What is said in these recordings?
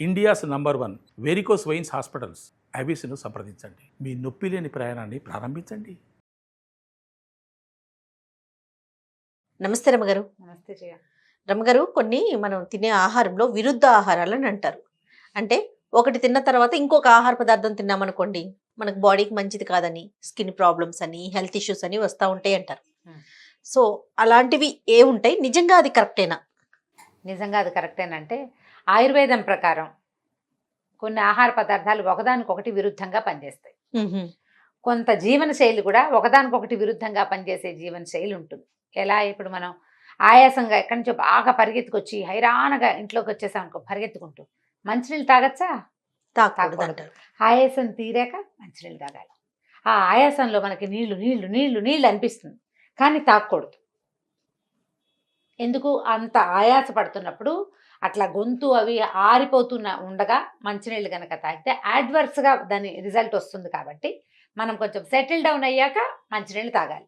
India's number 1 varicose veins hospitals ఐబీసీను సంప్రదించండి. మీ నొప్పి లేని ప్రయాణాన్ని ప్రారంభించండి. నమస్తే రమ్మగారు. నమస్తే జయ. రమ్మగారు, కొన్ని మనం తినే ఆహారంలో విరుద్ధ ఆహారాలని అంటారు. అంటే ఒకటి తిన్న తర్వాత ఇంకొక ఆహార పదార్థం తిన్నామనుకోండి, మనకు బాడీకి మంచిది కాదని, స్కిన్ ప్రాబ్లమ్స్ అని, హెల్త్ ఇష్యూస్ అని వస్తూ ఉంటాయి అంటారు. సో అలాంటివి ఏ ఉంటాయి? నిజంగా అది కరెక్టేనా? నిజంగా అది కరెక్టేనంటే ఆయుర్వేదం ప్రకారం కొన్ని ఆహార పదార్థాలు ఒకదానికొకటి విరుద్ధంగా పనిచేస్తాయి. కొంత జీవన శైలి కూడా ఒకదానికొకటి విరుద్ధంగా పనిచేసే జీవన శైలి ఉంటుంది. ఎలా ఇప్పుడు మనం ఆయాసంగా ఎక్కడి నుంచో బాగా పరిగెత్తుకొచ్చి హైరానగా ఇంట్లోకి వచ్చేసాం అనుకో, పరిగెత్తుకుంటూ మంచినీళ్ళు తాగచ్చా? తాగకూడదు అంటారు. ఆయాసం తీరాక మంచినీళ్ళు తాగాలి. ఆ ఆయాసంలో మనకి నీళ్లు నీళ్లు నీళ్లు నీళ్లు అనిపిస్తుంది, కానీ తాగకూడదు. ఎందుకు? అంత ఆయాస పడుతున్నప్పుడు అట్లా గొంతు అవి ఆరిపోతున్న ఉండగా మంచినీళ్ళు కనుక తాగితే యాడ్వర్స్గా దాని రిజల్ట్ వస్తుంది. కాబట్టి మనం కొంచెం సెటిల్ డౌన్ అయ్యాక మంచినీళ్ళు తాగాలి,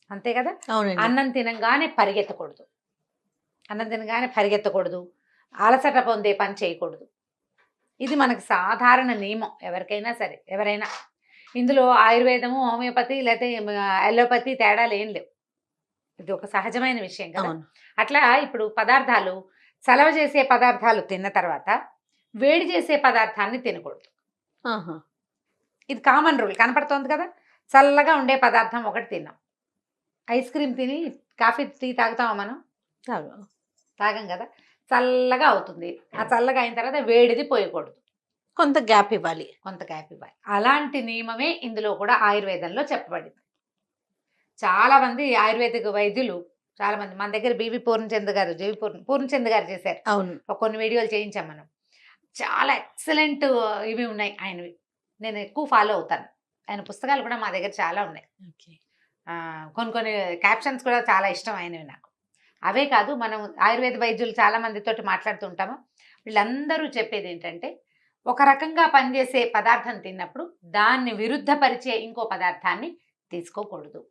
అంతే కదా. అవునండి. అన్నం తినగానే పరిగెత్తకూడదు, అన్నం తినగానే పరిగెత్తకూడదు, అలసట పొందే పని చేయకూడదు. ఇది మనకి సాధారణ నియమం, ఎవరికైనా సరే. ఎవరైనా ఇందులో ఆయుర్వేదము, హోమియోపతి లేకపోతే అలోపతి తేడాలు ఏం లేవు. ఇది ఒక సహజమైన విషయం కదా. అవును. అట్లా ఇప్పుడు పదార్థాలు, చలవ చేసే పదార్థాలు తిన్న తర్వాత వేడి చేసే పదార్థాన్ని తినకూడదు. ఆహా. ఇది కామన్ రూల్ కనపడుతోంది కదా. చల్లగా ఉండే పదార్థం ఒకటి తిన్నాం, ఐస్ క్రీమ్ తిని కాఫీ టీ తాగుతామా మనం? తాగం కదా. చల్లగా అవుతుంది, ఆ చల్లగా అయిన తర్వాత వేడిది పోయకూడదు, కొంత గ్యాప్ ఇవ్వాలి. కొంత గ్యాప్ ఇవ్వాలి. అలాంటి నియమమే ఇందులో కూడా ఆయుర్వేదంలో చెప్పబడింది. చాలామంది ఆయుర్వేదిక వైద్యులు, చాలామంది మన దగ్గర బీవీ పూర్ణచంద్ గారు, పూర్ణచంద్ గారు చేశారు. అవును. కొన్ని వీడియోలు చేయించాం మనం. చాలా ఎక్సలెంట్ ఇవి ఉన్నాయి ఆయనవి. నేను ఎక్కువ ఫాలో అవుతాను. ఆయన పుస్తకాలు కూడా మా దగ్గర చాలా ఉన్నాయి. కొన్ని క్యాప్షన్స్ కూడా చాలా ఇష్టం ఆయనవి నాకు. అవే కాదు, మనం ఆయుర్వేద వైద్యులు చాలా మందితోటి మాట్లాడుతుంటాము. వీళ్ళందరూ చెప్పేది ఏంటంటే, ఒక రకంగా పనిచేసే పదార్థం తిన్నప్పుడు దాన్ని విరుద్ధపరిచే ఇంకో పదార్థాన్ని తీసుకోకూడదు.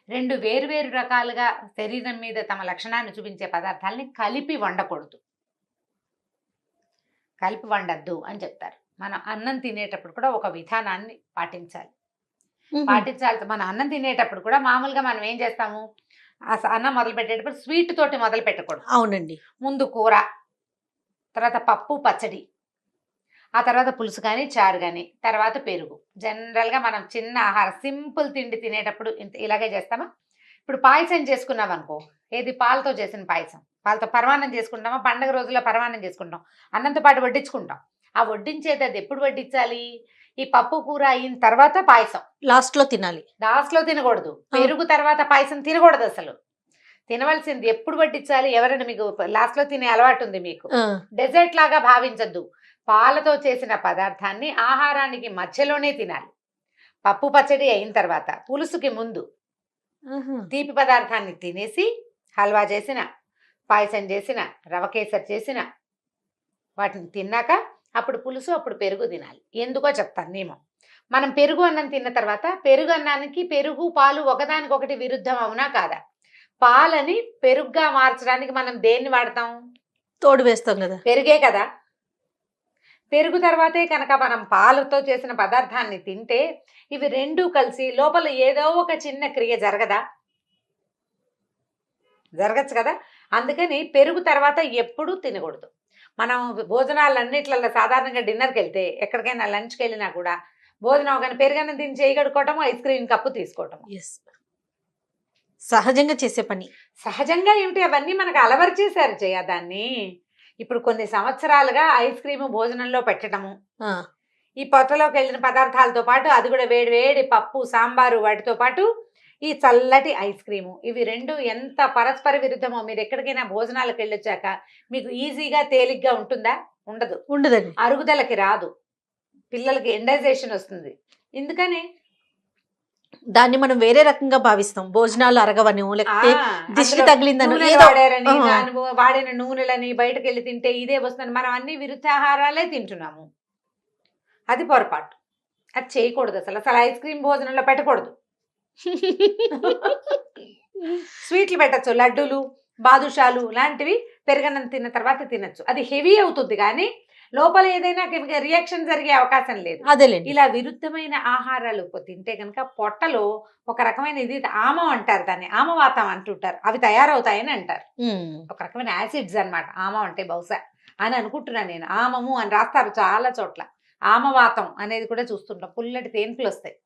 రెండు వేరువేరు రకాలుగా శరీరం మీద తమ లక్షణాన్ని చూపించే పదార్థాలని కలిపి వండకూడదు, కలిపి వండద్దు అని చెప్తారు. మనం అన్నం తినేటప్పుడు కూడా ఒక విధానాన్ని పాటించాలి. మన అన్నం తినేటప్పుడు కూడా మామూలుగా మనం ఏం చేస్తాము, అన్నం మొదలు పెట్టేటప్పుడు స్వీట్ తోటి మొదలు పెట్టకూడదు. అవునండి. ముందు కూర, తర్వాత పప్పు పచ్చడి, ఆ తర్వాత పులుసు కానీ చారు కానీ, తర్వాత పెరుగు. జనరల్గా మనం చిన్న ఆహారం సింపుల్ తిండి తినేటప్పుడు ఇలాగే చేస్తామా. ఇప్పుడు పాయసం చేసుకున్నాం అనుకో, ఏది పాలతో చేసిన పాయసం, పాలతో పరమాన్నం చేసుకుంటామా, పండగ రోజుల్లో పరమాన్నం చేసుకుంటాం, అన్నంతో పాటు వడ్డించుకుంటాం. ఆ వడ్డించేది అది ఎప్పుడు వడ్డించాలి? ఈ పప్పు కూర అయిన తర్వాత పాయసం లాస్ట్లో తినాలి. లాస్ట్లో తినకూడదు. పెరుగు తర్వాత పాయసం తినకూడదు అసలు. తినవలసింది ఎప్పుడు వడ్డించాలి? ఎవరైనా మీకు లాస్ట్లో తినే అలవాటు ఉంది మీకు, డెజర్ట్ లాగా భావించద్దు. పాలతో చేసిన పదార్థాన్ని ఆహారానికి మధ్యలోనే తినాలి. పప్పు పచ్చడి అయిన తర్వాత పులుసుకి ముందు తీపి పదార్థాన్ని తినేసి, హల్వా చేసిన, పాయసం చేసిన, రవ కేసరి చేసిన వాటిని తిన్నాక అప్పుడు పులుసు, అప్పుడు పెరుగు తినాలి. ఎందుకో చెప్తాను నియమం. మనం పెరుగు అన్నం తిన్న తర్వాత పెరుగు అన్నానికి పెరుగు పాలు ఒకదానికొకటి విరుద్ధం అవునా కాదా? పాలని పెరుగుగా మార్చడానికి మనం దేన్ని వాడతాం? తోడు వేస్తాం కదా, పెరుగే కదా. పెరుగు తర్వాతే కనుక మనం పాలతో చేసిన పదార్థాన్ని తింటే ఇవి రెండూ కలిసి లోపల ఏదో ఒక చిన్న క్రియ జరగదా? జరగచ్చు కదా. అందుకని పెరుగు తర్వాత ఎప్పుడూ తినకూడదు. మనం భోజనాలన్నిట్లలో సాధారణంగా డిన్నర్కి వెళ్తే, ఎక్కడికైనా లంచ్కి వెళ్ళినా కూడా భోజనం అవగానే పెరుగన్నం తిని చేయగడుకోవటము, ఐస్ క్రీమ్ కప్పు తీసుకోవటం సహజంగా చేసే పని. సహజంగా ఏమిటి, అవన్నీ మనకు అలవర్చేశారు చేయ దాన్ని. ఇప్పుడు కొన్ని సంవత్సరాలుగా ఐస్ క్రీమ్ భోజనంలో పెట్టడము, ఈ పొట్టలోకి వెళ్ళిన పదార్థాలతో పాటు అది కూడా వేడి వేడి పప్పు సాంబారు వాటితో పాటు ఈ చల్లటి ఐస్ క్రీము, ఇవి రెండు ఎంత పరస్పర విరుద్ధమో. మీరు ఎక్కడికైనా భోజనాలకు వెళ్ళొచ్చాక మీకు ఈజీగా తేలిగ్గా ఉంటుందా? ఉండదు. ఉండదండి. అరుగుదలకి రాదు, పిల్లలకి ఎండైజేషన్ వస్తుంది. ఎందుకని దాన్ని మనం వేరే రకంగా భావిస్తాం. భోజనాలు అరగవని, లేకపోతే దిష్టి తగిలిందని, వాడిన నూనెలని బయటకు వెళ్ళి తింటే ఇదే వస్తుంది. మనం అన్ని విరుద్ధాహారాలే తింటున్నాము. అది పొరపాటు, అది చేయకూడదు. అసలు ఐస్ క్రీమ్ భోజనంలో పెట్టకూడదు. స్వీట్లు పెట్టచ్చు, లడ్డూలు, బాదుషాలు లాంటివి పెరుగన్నం తిన్న తర్వాత తినచ్చు. అది హెవీ అవుతుంది కానీ లోపల ఏదైనా రియాక్షన్ జరిగే అవకాశం లేదు. అదేలేండి. ఇలా విరుద్ధమైన ఆహారాలు తింటే కనుక పొట్టలో ఒక రకమైన ఇది ఆమం అంటారు, దాన్ని ఆమవాతం అంటుంటారు, అవి తయారవుతాయని అంటారు. ఒక రకమైన యాసిడ్స్ అన్నమాట ఆమం అంటే, బహుశా అని అనుకుంటున్నాను నేను. ఆమము అని రాస్తారు చాలా చోట్ల. ఆమవాతం అనేది కూడా చూస్తుంటాం. పుల్లటి తేన్పులు వస్తాయి,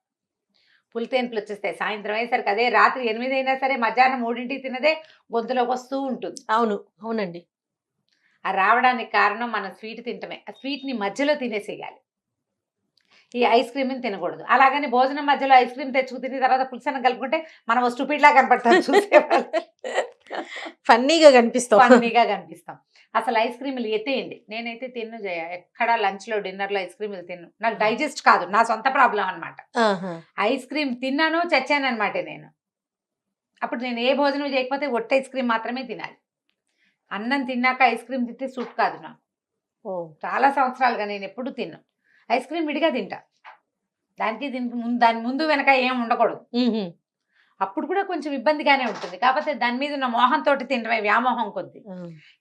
పులి తేన్పులు వచ్చేస్తాయి సాయంత్రం అయ్యేసరికి. అదే రాత్రి 8 అయినా సరే మధ్యాహ్నం 3ంటికి తినదే గొంతులోకి వస్తూ ఉంటుంది. అవును, అవునండి. ఆ రావడానికి కారణం మనం స్వీట్ తింటమే. ఆ స్వీట్ని మధ్యలో తినేసేయాలి. ఈ ఐస్ క్రీమ్ని తినకూడదు. అలాగని భోజనం మధ్యలో ఐస్ క్రీమ్ తెచ్చుకు తిని తర్వాత పులుసన్న కలుపుకుంటే మనం స్టూపిడ్ లా కనపడతాం చూసేవాళ్ళు. ఫన్నీగా కనిపిస్తాం. ఫన్నీగా కనిపిస్తాం. అసలు ఐస్ క్రీములు ఎత్తేయండి. నేనైతే తిన్ను జయ, ఎక్కడ లంచ్లో డిన్నర్లో ఐస్ క్రీములు తిన్ను. నాకు డైజెస్ట్ కాదు, నా సొంత ప్రాబ్లం అనమాట. ఐస్ క్రీమ్ తిన్నాను చచ్చాను అనమాట నేను. అప్పుడు నేను ఏ భోజనం చేయకపోతే ఒట్టి ఐస్ క్రీమ్ మాత్రమే తినాలి. అన్నం తిన్నాక ఐస్ క్రీమ్ తింటే సూట్ కాదు నాకు. చాలా సంవత్సరాలుగా నేను ఎప్పుడు తిన్నాను. ఐస్ క్రీమ్ విడిగా తింటా, దాని ముందు వెనక ఏం ఉండకూడదు. అప్పుడు కూడా కొంచెం ఇబ్బందిగానే ఉంటుంది, కాకపోతే దాని మీద ఉన్న మోహంతో తినడమే, వ్యామోహం కొద్ది.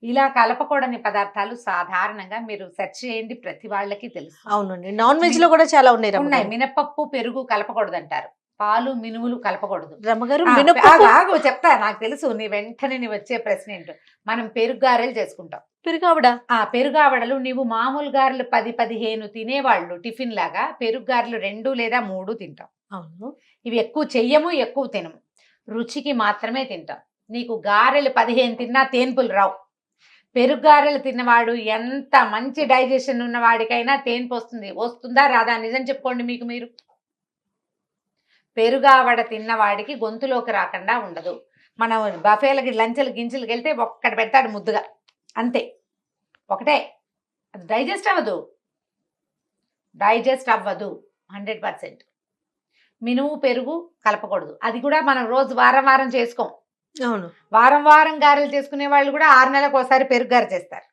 ఇలా కలపకూడని పదార్థాలు సాధారణంగా మీరు సెర్చ్ చేయండి, ప్రతి వాళ్ళకి తెలుసు. అవునండి, నాన్ వెజ్ లో కూడా చాలా ఉన్నాయి. మినపప్పు పెరుగు కలపకూడదు అంటారు, పాలు మినుములు కలపకూడదు. రమ్మగారు ఆగు చెప్తా, నాకు తెలుసు నీ వెంటనే నీ వచ్చే ప్రశ్న ఏంటో. మనం పెరుగు గారెలు చేసుకుంటాం. పెరుగావడలు నీవు మామూలు గారెలు 10-15 తినేవాళ్ళు టిఫిన్ లాగా పెరుగు గారెలు 2 లేదా 3 తింటాం. అవును, ఇవి ఎక్కువ చెయ్యము, ఎక్కువ తినము, రుచికి మాత్రమే తింటాం. నీకు గారెలు 15 తిన్నా తేన్పులు రావు. పెరుగు గారెలు తిన్నవాడు ఎంత మంచి డైజెషన్ ఉన్నవాడికైనా తేన్పు వస్తుందా రాదా? నిజం చెప్పుకోండి మీకు మీరు. పెరుగావడ తిన్నవాడికి గొంతులోకి రాకుండా ఉండదు. మనం బఫేలకి లంచెలు గింజలకు వెళ్తే ఒక్కటి పెడతాడు ముద్దుగా, అంతే, ఒకటే. అది డైజెస్ట్ అవ్వదు 100%. మినుము పెరుగు కలపకూడదు. అది కూడా మనం రోజు వారం చేసుకోం. అవును, వారం గారెలు చేసుకునే వాళ్ళు కూడా 6 నెలలకు ఒకసారి పెరుగు గారె చేస్తారు.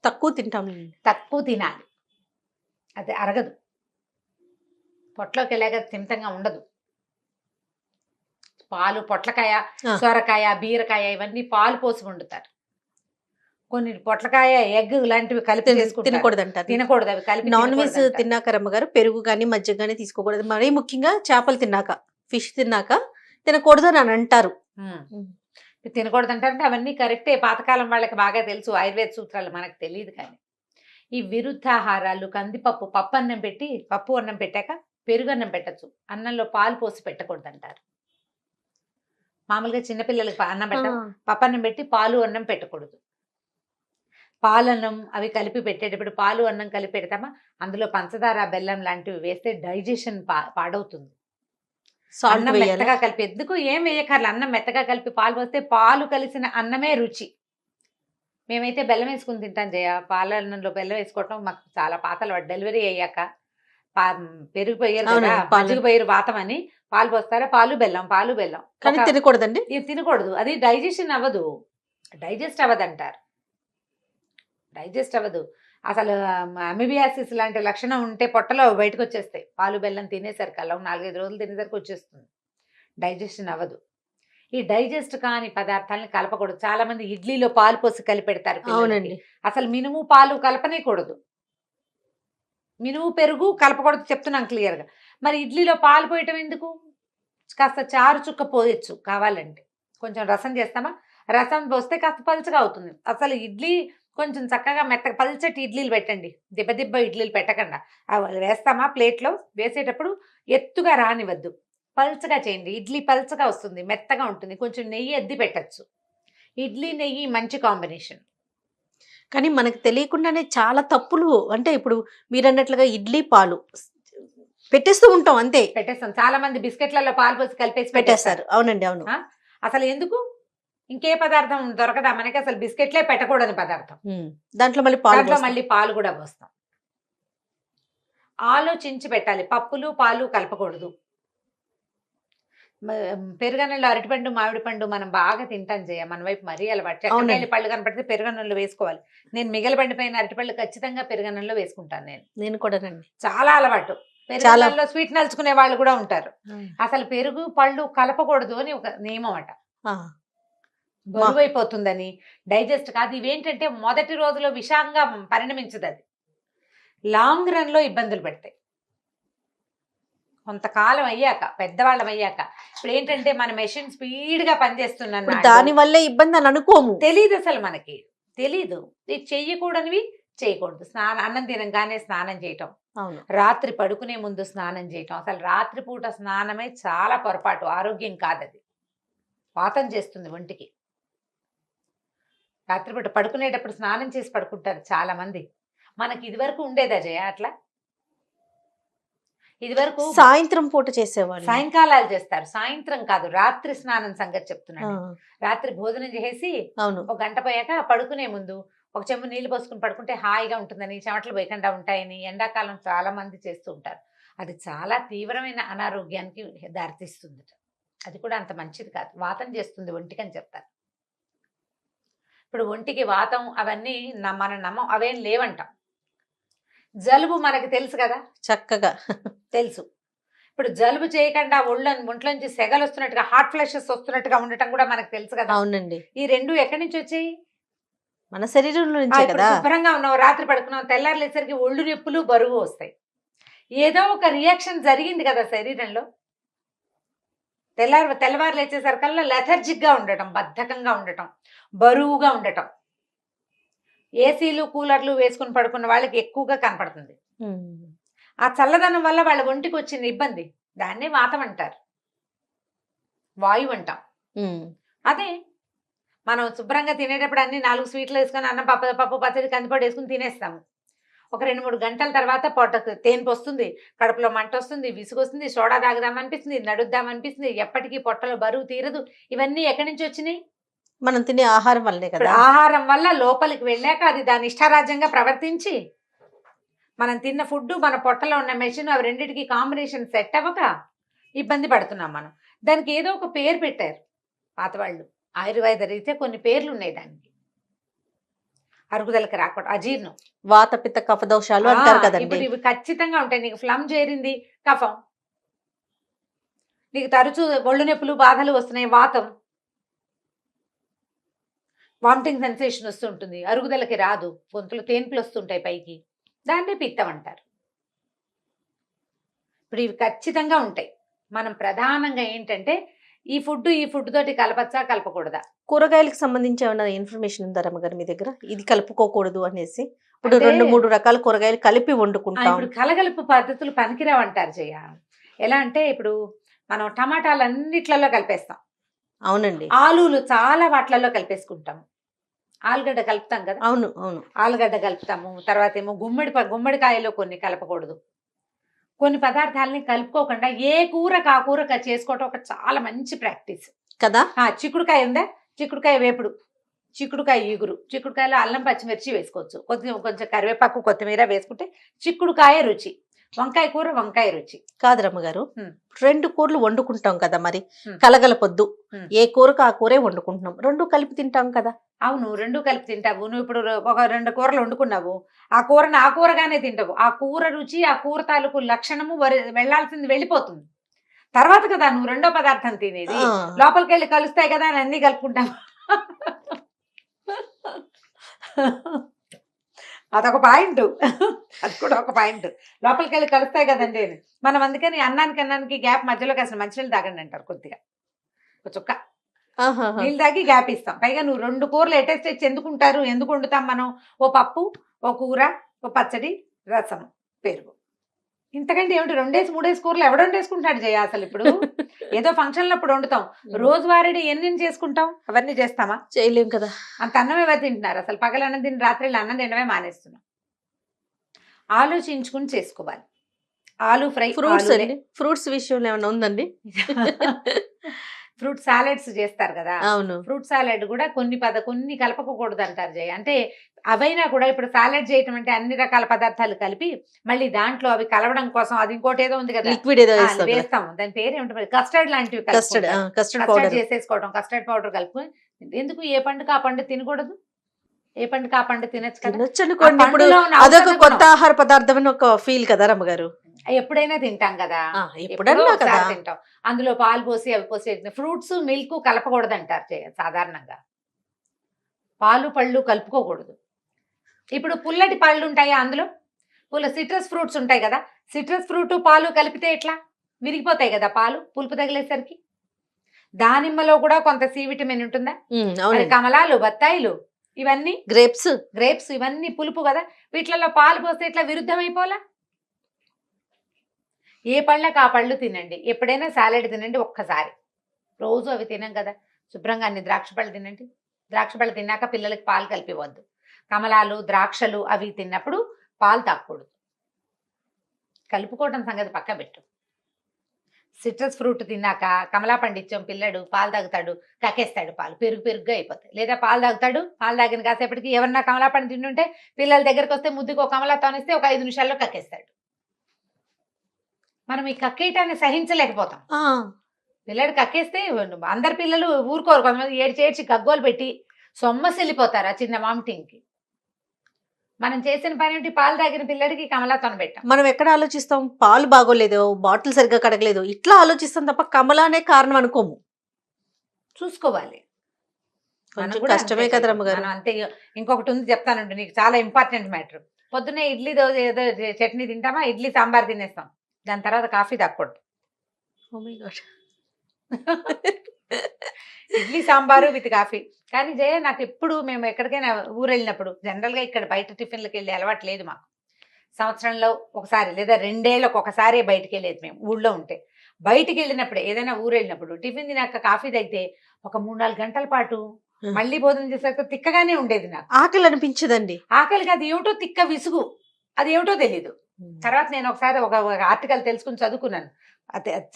తక్కువ తినాలి, అది అరగదు, పొట్లోకి వెళ్ళాక తిమితంగా ఉండదు. పాలు, పొట్లకాయ, సొరకాయ, బీరకాయ ఇవన్నీ పాలు పోసి వండుతారు. కొన్ని పొట్లకాయ, ఎగ్ లాంటివి కలిపి తినకూడదు. అవి కలిపి. నాన్ వెజ్ తిన్నాక రమ్మగారు పెరుగు కానీ మజ్జిగ కానీ తీసుకోకూడదు. మరీ ముఖ్యంగా చేపలు తిన్నాక, ఫిష్ తిన్నాక తినకూడదు అని అంటారు. తినకూడదు అంటారంటే అవన్నీ కరెక్టే, పాతకాలం వాళ్ళకి బాగా తెలుసు, ఆయుర్వేద సూత్రాలు మనకు తెలియదు. కానీ ఈ విరుద్ధాహారాలు, కందిపప్పు పప్పు అన్నం పెట్టాక పెరుగు అన్నం పెట్టచ్చు, అన్నంలో పాలు పోసి పెట్టకూడదు అంటారు. మామూలుగా చిన్నపిల్లలకి అన్నం పెట్టాం, పప్పు అన్నం పెట్టి పాలు అన్నం పెట్టకూడదు. పాలన్నం అవి కలిపి పెట్టేటప్పుడు పాలు అన్నం కలిపి పెడతామా, అందులో పంచదార, బెల్లం లాంటివి వేస్తే డైజెషన్ పాడవుతుంది. అన్నం మెత్తగా కలిపి, ఎందుకు ఏం వేయకర్ల, అన్నం మెత్తగా కలిపి పాలు పోస్తే పాలు కలిసిన అన్నమే రుచి. మేమైతే బెల్లం వేసుకుని తింటాం జయ. పాలన్నంలో బెల్లం వేసుకోవటం మాకు చాలా పాతలు. డెలివరీ అయ్యాక పెరుగు పోయారు కదా, మజ్జిగ పోయారు వాతం అని, పాలు పోస్తారా, పాలు బెల్లం తినకూడదండి. ఇది తినకూడదు, అది డైజెషన్ అవ్వదు, డైజెస్ట్ అవ్వదంటారు. డైజెస్ట్ అవ్వదు అసలు. అమిబియాసిస్ లాంటి లక్షణం ఉంటే పొట్టలో బయటకు వచ్చేస్తాయి. పాలు బెల్లం తినేసరికి అలా 4-5 రోజులు తినేసరికి వచ్చేస్తుంది, డైజెషన్ అవ్వదు. ఈ డైజెస్ట్ కాని పదార్థాలను కలపకూడదు. చాలా మంది ఇడ్లీలో పాలు పోసి కలిపి పెడతారు. అవునండి, అసలు మినుము పాలు కలపనేకూడదు, మినుము పెరుగు కలపకూడదు చెప్తున్నాం క్లియర్గా. మరి ఇడ్లీలో పాలు పోయటం ఎందుకు? కాస్త చారు చుక్క పోయచ్చు కావాలంటే. కొంచెం రసం చేస్తామా, రసం పోస్తే కాస్త పలుచగా అవుతుంది. అసలు ఇడ్లీ కొంచెం చక్కగా మెత్తగా పల్చటి ఇడ్లీలు పెట్టండి, దిబ్బ ఇడ్లీలు పెట్టకుండా. అవి వేస్తామా ప్లేట్లో, వేసేటప్పుడు ఎత్తుగా రానివద్దు, పల్చగా చేయండి. ఇడ్లీ పల్చగా వస్తుంది, మెత్తగా ఉంటుంది. కొంచెం నెయ్యి అద్ది పెట్టచ్చు. ఇడ్లీ నెయ్యి మంచి కాంబినేషన్. కానీ మనకు తెలియకుండానే చాలా తప్పులు, అంటే ఇప్పుడు మీరు అన్నట్లుగా ఇడ్లీ పాలు పెట్టేస్తూ ఉంటాం, అంతే పెట్టేస్తాం. చాలా మంది బిస్కెట్లలో పాలు పోసి కలిపేసి పెట్టేస్తారు. అవునండి, అవును. అసలు ఎందుకు? ఇంకే పదార్థం దొరకదా మనకి? అసలు బిస్కెట్లే పెట్టకూడని పదార్థం, దాంట్లో మళ్ళీ పాలు కూడా పోస్తాం. ఆలోచించి పెట్టాలి. పప్పులు పాలు కలపకూడదు. పెరుగన్నంలో అరటిపండు, మామిడి పండు మనం బాగా తింటాం చేయ, మన వైపు మరీ అలవాటు. చక్కరకాయలు పళ్ళు కనపడితే పెరుగన్నంలో వేసుకోవాలి. నేను మిగలబండిపోయిన అరటిపళ్ళు ఖచ్చితంగా పెరుగన్నంలో వేసుకుంటాను. నేను కూడా చాలా అలవాటు. పెరుగన్నంలో స్వీట్ నలుచుకునే వాళ్ళు కూడా ఉంటారు. అసలు పెరుగు పళ్ళు కలపకూడదు అని ఒక నియమం అట. బరువైపోతుందని, డైజెస్ట్ కాదు. ఇవేంటంటే మొదటి రోజులో విషంగా పరిణమించదు, అది లాంగ్ రన్ లో ఇబ్బందులు పెడతాయి. కొంతకాలం అయ్యాక, పెద్దవాళ్ళం అయ్యాక, ఇప్పుడు ఏంటంటే మన మెషిన్ స్పీడ్ గా పనిచేస్తున్నాను, దాని వల్లే ఇబ్బంది అని అనుకోము. తెలీదు, అసలు మనకి తెలీదు. ఇది చెయ్యకూడనివి చేయకూడదు. అన్నం తినగానే స్నానం చేయటం, అవును. రాత్రి పడుకునే ముందు స్నానం చేయటం, అసలు రాత్రిపూట స్నానమే చాలా పొరపాటు, ఆరోగ్యం కాదది, వాతం చేస్తుంది ఒంటికి. రాత్రిపూట పడుకునేటప్పుడు స్నానం చేసి పడుకుంటారు చాలా మంది. మనకి ఇదివరకు ఉండేదా జయ అట్లా? ఇదివరకు సాయంత్రం పూట చేసేవాళ్ళు, సాయంకాలాలు చేస్తారు, సాయంత్రం కాదు, రాత్రి స్నానం సంగతి చెప్తున్నాను. రాత్రి భోజనం చేసి అవును, ఒక గంట పోయాక పడుకునే ముందు ఒక చెంబు నీళ్లు పోసుకుని పడుకుంటే హాయిగా ఉంటుందని, చెమటలు పోయకుండా ఉంటాయని ఎండాకాలం చాలా మంది చేస్తూ ఉంటారు. అది చాలా తీవ్రమైన అనారోగ్యానికి దారితీస్తుంది. అది కూడా అంత మంచిది కాదు, వాతం చేస్తుంది ఒంటికి అని చెప్తారు. ఇప్పుడు ఒంటికి వాతం అవన్నీ మన నమ్మం, అవేం లేవంటాం. జలుబు మనకి తెలుసు కదా, చక్కగా తెలుసు. ఇప్పుడు జలుబు చేయకుండా ఒంట్లోంచి సెగలు వస్తున్నట్టుగా, హాట్ ఫ్లషెస్ వస్తున్నట్టుగా ఉండటం కూడా మనకు తెలుసు కదా. అవునండి. ఈ రెండు ఎక్కడి నుంచి వచ్చాయి? మన శరీరంలో నుంచే కదా. శుభ్రంగా ఉన్నావు, రాత్రి పడుకున్నావు, తెల్లారులేసరికి ఒళ్ళు నొప్పులు, బరువు వస్తాయి. ఏదో ఒక రియాక్షన్ జరిగింది కదా శరీరంలో. తెల్లవారు లేచేసరికల్లా లెథర్జిక్ గా ఉండటం, బద్ధకంగా ఉండటం, బరువుగా ఉండటం. ఏసీలు కూలర్లు వేసుకుని పడుకున్న వాళ్ళకి ఎక్కువగా కనపడుతుంది. ఆ చల్లదనం వల్ల వాళ్ళ ఒంటికి వచ్చిన ఇబ్బంది, దాన్నే వాతం అంటారు, వాయువు అంటాం. అదే మనం శుభ్రంగా తినేటప్పుడు అన్ని 4 స్వీట్లు వేసుకొని అన్నం, పప్పు పచ్చడి, కందిపొడి వేసుకుని తినేస్తాము. ఒక 2-3 గంటల తర్వాత పొట్టకు తేన్పు వస్తుంది, కడుపులో మంట వస్తుంది, విసుగు వస్తుంది, సోడా తాగుదామనిపిస్తుంది, నడుద్దామనిపిస్తుంది, ఎప్పటికీ పొట్టలో బరువు తీరదు. ఇవన్నీ ఎక్కడి నుంచి వచ్చినాయి? మనం తినే ఆహారం వల్లే కదా. ఆహారం వల్ల లోపలికి వెళ్ళాక అది దాని ఇష్టారాజ్యంగా ప్రవర్తించి, మనం తిన్న ఫుడ్, మన పొట్టలో ఉన్న మెషిన్, అవి రెండింటికి కాంబినేషన్ సెట్ అవ్వక ఇబ్బంది పడుతున్నాం మనం. దానికి ఏదో ఒక పేరు పెట్టారు పాతవాళ్ళు, ఆయుర్వేద రీత్యా కొన్ని పేర్లు ఉన్నాయి దానికి. అరుగుదలకి రాకూడదు, అజీర్ణం, వాత, పిత్త, కఫ దోషాలు అంటారు కదండి. ఇప్పుడు ఇవి ఖచ్చితంగా ఉంటాయి. నీకు ఫ్లమ్ చేరింది, కఫం. నీకు తరచూ ఒళ్ళు నొప్పులు, బాధలు వస్తున్నాయి, వాతం. వామిటింగ్ సెన్సేషన్ వస్తుంటుంది, అరుగుదలకి రాదు, గొంతులు తేన్పులు వస్తుంటాయి పైకి, దాన్నే పిత్తం అంటారు. ఇప్పుడు ఇవి ఖచ్చితంగా ఉంటాయి. మనం ప్రధానంగా ఏంటంటే ఈ ఫుడ్ తోటి కలపచ్చా, కలపకూడదా? కూరగాయలకు సంబంధించి ఏమైనా ఇన్ఫర్మేషన్ ఉందా రమ్మగారు మీ దగ్గర, ఇది కలుపుకోకూడదు అనేసి? ఇప్పుడు 2-3 రకాల కూరగాయలు కలిపి వండుకుంటాం. ఇప్పుడు కలగలుపు పద్ధతులు పనికిరావు అంటారు జయ. ఎలా అంటే ఇప్పుడు మనం టమాటాలు అన్నిట్లలో కలిపేస్తాం. అవునండి. ఆలులు చాలా వాటిలలో కలిపేసుకుంటాం. ఆలుగడ్డ కలుపుతాం కదా. అవును అవును. ఆలుగడ్డ కలుపుతాము. తర్వాత ఏమో గుమ్మడికాయలో కొన్ని కలపకూడదు. కొన్ని పదార్థాలని కలుపుకోకుండా ఏ కూరకు ఆ కూర చేసుకోవటం ఒక చాలా మంచి ప్రాక్టీస్ కదా. చిక్కుడుకాయ ఉందా, చిక్కుడుకాయ వేపుడు, చిక్కుడుకాయ ఈగురు, చిక్కుడుకాయలో అల్లం పచ్చిమిర్చి వేసుకోవచ్చు, కొంచెం కరివేపాకు, కొత్తిమీర వేసుకుంటే చిక్కుడుకాయ రుచి. వంకాయ కూర వంకాయ రుచి కాదు రమ్మగారు. 2 కూరలు వండుకుంటాం కదా, మరి కలగలపొద్దు, ఏ కూరకు ఆ కూరే వండుకుంటున్నాం, 2 కలిపి తింటాం కదా. అవును, 2 కలిపి తింటావు. నువ్వు ఇప్పుడు ఒక 2 కూరలు వండుకున్నావు, ఆ కూరని ఆ కూరగానే తింటావు. ఆ కూర రుచి, ఆ కూర తాలూకు లక్షణము వెళ్లాల్సింది వెళ్ళిపోతుంది. తర్వాత కదా నువ్వు రెండో పదార్థం తినేది. లోపలికి వెళ్ళి కలుస్తాయి కదా అని అన్ని కలుపుకుంటావు. అదొక పాయింట్, అది కూడా ఒక పాయింట్. లోపలికి వెళ్ళి కలుస్తాయి కదండి మనం. అందుకని అన్నానికి గ్యాప్ మధ్యలోకి అసలు మంచినీళ్ళు తాగండి అంటారు. కొద్దిగా ఒక చుక్క నీళ్ళు తాగి గ్యాప్ ఇస్తాం. పైగా నువ్వు 2 కూరలు అటెస్ట్ తెచ్చి ఎందుకుంటారు, ఎందుకు వండుతాం మనం? ఓ పప్పు, ఓ కూర, ఓ పచ్చడి, రసం, పెరుగు, ఇంతకంటే ఏమిటి? 2-3 కూరలు ఎవడు వండేసుకుంటాడు జయ అసలు? ఇప్పుడు ఏదో ఫంక్షన్లో అప్పుడు వండుతాం, రోజువారీ ఎన్ని చేసుకుంటాం? అవన్నీ చేస్తామా? చేయలేం కదా. అంత అన్నం ఎవరు తింటున్నారు అసలు? పగల అన్నం తిని రాత్రి అన్నం తినడమే మానేస్తున్నాం. ఆలోచించుకుని చేసుకోవాలి. ఆలు ఫ్రై, ఫ్రూట్స్ విషయంలో ఏమైనా ఉందండి? ఫ్రూట్ సాలెడ్స్ చేస్తారు కదా. అవును. ఫ్రూట్ సాలెడ్ కూడా కొన్ని కలపకూడదు అంటారు జయ. అంటే అవైనా కూడా ఇప్పుడు సాలెడ్ చేయటం అంటే అన్ని రకాల పదార్థాలు కలిపి మళ్ళీ దాంట్లో అవి కలవడం కోసం అది ఇంకోటి ఏదో ఉంది కదా, లిక్విడ్ ఏదో వేస్తాం. దాని పేరు ఏమిటి? కస్టర్డ్ లాంటివి, కస్టర్డ్ చేసేసుకోవడం, కస్టర్డ్ పౌడర్ కలుపుకొని. ఎందుకు? ఏ పండుగ ఆ పండు తినకూడదు? ఏ పండుగ ఆ పండు తినచ్చు కదా. ఇప్పుడు అదొక కొత్త ఆహార పదార్థం అని ఒక ఫీల్ కదా రమ్మగారు. ఎప్పుడైనా తింటాం కదా, ఎప్పుడైనా తింటాం. అందులో పాలు పోసి అవి పోసి. ఫ్రూట్స్ మిల్క్ కలపకూడదు అంటారు సాధారణంగా. పాలు పళ్ళు కలుపుకోకూడదు. ఇప్పుడు పుల్లటి పళ్ళు ఉంటాయి, అందులో సిట్రస్ ఫ్రూట్స్ ఉంటాయి కదా, సిట్రస్ ఫ్రూట్ పాలు కలిపితే ఎట్లా విరిగిపోతాయి కదా పాలు పులుపు తగిలేసరికి. దానిమ్మలో కూడా కొంత సి విటమిన్ ఉంటుందా, మరి కమలాలు, బత్తాయిలు, ఇవన్నీ గ్రేప్స్ ఇవన్నీ పులుపు కదా, వీటిలలో పాలు పోస్తే ఇట్లా విరుద్ధమైపోలా. ఏ పళ్ళకి ఆ పళ్ళు తినండి, ఎప్పుడైనా సాలెడ్ తినండి ఒక్కసారి, రోజు అవి తినం కదా. శుభ్రంగా అన్ని ద్రాక్ష పళ్ళు తినండి, ద్రాక్ష పళ్ళు తిన్నాక పిల్లలకి పాలు కలిపివద్దు. కమలాలు, ద్రాక్షలు అవి తిన్నప్పుడు పాలు తాగకూడదు. కలుపుకోవడం సంగతి పక్క పెట్టు. సిట్రస్ ఫ్రూట్ తిన్నాక కమలా పండిచ్చం పిల్లడు పాలు తాగుతాడు, కక్కేస్తాడు, పాలు పెరుగుగా అయిపోతాయి. లేదా పాలు తాగుతాడు, పాలు తాగిన కాసేపటికి ఎవరన్నా కమలా పండు తింటుంటే పిల్లల దగ్గరికి వస్తే ముద్దుకు ఒక కమలా తానిస్తే ఒక 5 నిమిషాల్లో కక్కేస్తాడు. మనం ఈ కక్కేయటాన్ని సహించలేకపోతాం. పిల్లడు కక్కేస్తే అందరు పిల్లలు ఊరుకోరు, కొంతమంది ఏడ్చి గగ్గోలు పెట్టి సొమ్మసిల్లిపోతారు ఆ చిన్న వామిటింగ్కి. మనం చేసిన పని ఏంటి, పాలు తాగిన పిల్లడికి కమలాతోన పెట్టాం. మనం ఎక్కడ ఆలోచిస్తాం, పాలు బాగోలేదు, బాటిల్ సరిగ్గా కడగలేదు, ఇట్లా ఆలోచిస్తాం తప్ప కమలానే కారణం అనుకోము. చూసుకోవాలి, కొంచెం కష్టమే కదా రమ్మగారు. అంతే. ఇంకొకటి ఉంది చెప్తానండి నీకు, చాలా ఇంపార్టెంట్ మ్యాటర్. పొద్దున్నే ఇడ్లీ దోశ ఏదో చట్నీ తింటామా, ఇడ్లీ సాంబార్ తినేస్తాం, దాని తర్వాత కాఫీ తాగకూడదు. Idli sambar with coffee. కానీ జయ నాకు ఎప్పుడు మేము ఎక్కడికైనా ఊరు వెళ్ళినప్పుడు, జనరల్గా ఇక్కడ బయట టిఫిన్లకు వెళ్ళి అలవాటు లేదు మాకు. సంవత్సరంలో ఒకసారి లేదా 2 ఏళ్ళకు ఒకసారి బయటికి వెళ్ళేది మేము ఊళ్ళో ఉంటే. బయటికి వెళ్ళినప్పుడు ఏదైనా ఊరు వెళ్ళినప్పుడు టిఫిన్ తినాక కాఫీ తాగితే ఒక 3-4 గంటల పాటు మళ్ళీ భోజనం చేసాక తిక్కగానే ఉండేది. నాకు ఆకలి అనిపించదండి. ఆకలికి అది ఏమిటో తిక్క విసుగు, అది ఏమిటో తెలీదు. తర్వాత నేను ఒకసారి ఒక ఆర్టికల్ తెలుసుకుని చదువుకున్నాను.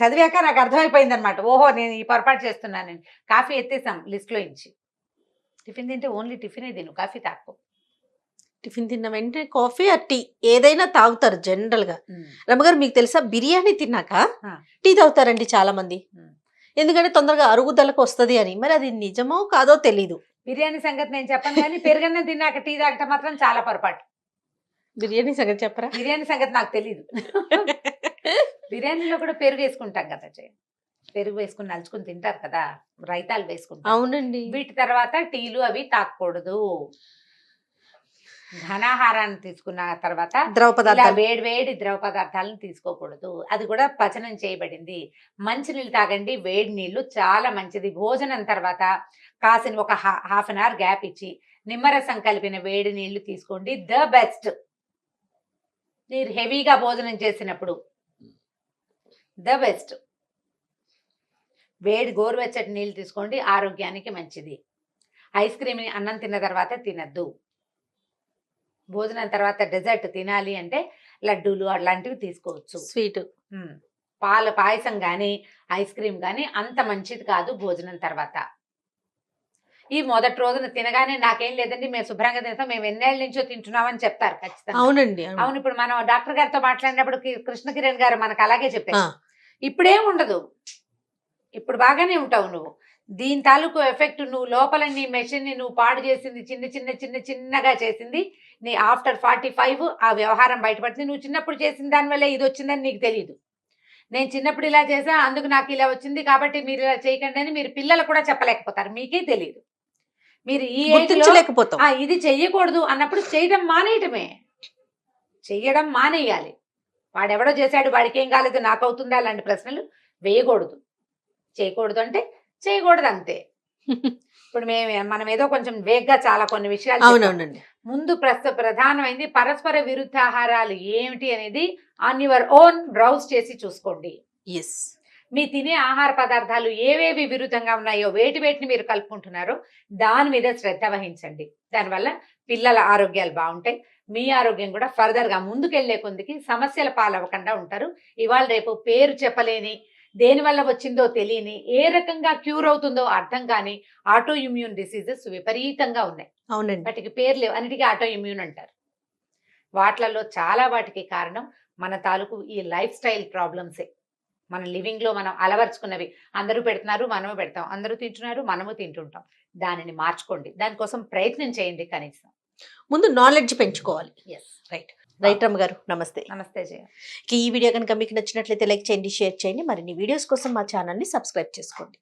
చదివాక నాకు అర్థమైపోయింది అనమాట, ఓహో నేను ఈ పొరపాటు చేస్తున్నాను. నేను కాఫీ ఎత్తేసాం లిస్ట్లో ఇచ్చి. టిఫిన్ తింటే ఓన్లీ టిఫినే తిను, కాఫీ తాకు. టిఫిన్ తిన్న వెంటనే కాఫీ ఆ టీ ఏదైనా తాగుతారు జనరల్ గా. రమ్మగారు మీకు తెలుసా, బిర్యానీ తిన్నాక టీ తాగుతారండి చాలా మంది, ఎందుకంటే తొందరగా అరుగుదలకు వస్తుంది అని. మరి అది నిజమో కాదో తెలీదు. బిర్యానీ సంగతి నేను చెప్పను, కానీ పెరుగన్నం తిన్నాక టీ తాగటం మాత్రం చాలా పొరపాటు. బిర్యానీ సంగతి చెప్పరా? బిర్యానీ సంగతి నాకు తెలీదు. బిర్యానీలో కూడా పెరుగు వేసుకుంటాం కదా, పెరుగు వేసుకుని నలుచుకుని తింటారు కదా, రైతాలు వేసుకుంటారు. అవునండి. వీటి తర్వాత టీలు అవి తాగకూడదు. ఘనాహారాన్ని తీసుకున్న తర్వాత వేడి ద్రవ పదార్థాలను తీసుకోకూడదు. అది కూడా పచనం చేయబడింది. మంచినీళ్ళు తాగండి, వేడి నీళ్లు చాలా మంచిది. భోజనం తర్వాత కాసిన ఒక హాఫ్ అన్ అవర్ గ్యాప్ ఇచ్చి నిమ్మరసం కలిపిన వేడి నీళ్లు తీసుకోండి, ద బెస్ట్. మీరు హెవీగా భోజనం చేసినప్పుడు ద బెస్ట్. వేడి గోరువెచ్చటి నీళ్ళు తీసుకోండి, ఆరోగ్యానికి మంచిది. ఐస్ క్రీమ్ని అన్నం తిన్న తర్వాత తినద్దు. భోజనం తర్వాత డెజర్ట్ తినాలి అంటే లడ్డూలు అలాంటివి తీసుకోవచ్చు, స్వీట్. పాయసం కానీ ఐస్ క్రీమ్ కానీ అంత మంచిది కాదు భోజనం తర్వాత. ఈ మొదటి రోజున తినగానే నాకేం లేదండి, మేము శుభ్రంగా తింటాం, మేము ఎన్నేళ్ళ నుంచో తింటున్నామని చెప్తారు ఖచ్చితంగా. అవునండి, అవును. ఇప్పుడు మనం డాక్టర్ గారితో మాట్లాడినప్పుడు కృష్ణ కిరణ్ గారు మనకు అలాగే చెప్పారు, ఇప్పుడేం ఉండదు, ఇప్పుడు బాగానే ఉంటావు నువ్వు. దీని తాలూకు ఎఫెక్ట్ నువ్వు లోపల నీ మెషిన్ని నువ్వు పాడు చేసింది, చిన్నగా చేసింది నీ ఆఫ్టర్ 45 ఆ వ్యవహారం బయటపడుతుంది. నువ్వు చిన్నప్పుడు చేసిన దానివల్ల ఇది వచ్చిందని నీకు తెలియదు. నేను చిన్నప్పుడు ఇలా చేసా అందుకు నాకు ఇలా వచ్చింది కాబట్టి మీరు ఇలా చేయకండి అని మీరు పిల్లలు కూడా చెప్పలేకపోతారు, మీకే తెలియదు. మీరు ఈ ఇది చెయ్యకూడదు అన్నప్పుడు చేయడం మానేయాలి. వాడెవడో చేశాడు, వాడికి ఏం కాలేదు, నాకు అవుతుందా, అలాంటి ప్రశ్నలు వేయకూడదు. చేయకూడదు అంటే చేయకూడదు, అంతే. ఇప్పుడు మనం ఏదో కొంచెం వేగ్గా చాలా కొన్ని విషయాలు. ముందు ప్రధానమైంది పరస్పర విరుద్ధాహారాలు ఏమిటి అనేది ఆన్ యువర్ ఓన్ బ్రౌజ్ చేసి చూసుకోండి. మీ తినే ఆహార పదార్థాలు ఏవేవి విరుద్ధంగా ఉన్నాయో, వేటిని మీరు కలుపుకుంటున్నారో దాని మీద శ్రద్ధ వహించండి. దానివల్ల పిల్లల ఆరోగ్యాలు బాగుంటాయి, మీ ఆరోగ్యం కూడా ఫర్దర్గా ముందుకెళ్లే కొందికి సమస్యల పాలవ్వకుండా ఉంటారు. ఇవాళ రేపు పేరు చెప్పలేని, దేనివల్ల వచ్చిందో తెలియని, ఏ రకంగా క్యూర్ అవుతుందో అర్థం కాని ఆటో ఇమ్యూన్ డిసీజెస్ విపరీతంగా ఉన్నాయి. అవునండి. వాటికి పేరు లేవు, అన్నిటికీ ఆటో ఇమ్యూన్ అంటారు. వాటిలలో చాలా వాటికి కారణం మన తాలూకు ఈ లైఫ్ స్టైల్ ప్రాబ్లమ్సే. మన లివింగ్లో మనం అలవర్చుకున్నవి. అందరూ పెడుతున్నారు, మనము పెడతాం, అందరూ తింటున్నారు, మనము తింటుంటాం. దానిని మార్చుకోండి, దానికోసం ప్రయత్నం చేయండి. కనీసం ముందు నాలెడ్జ్ పెంచుకోవాలి. రైట్ రమ్మ గారు, నమస్తే. నమస్తే జయ. ఈ వీడియో కనుక మీకు నచ్చినట్లయితే లైక్ చేయండి, షేర్ చేయండి. మరిన్ని వీడియోస్ కోసం మా ఛానల్ని సబ్స్క్రైబ్ చేసుకోండి.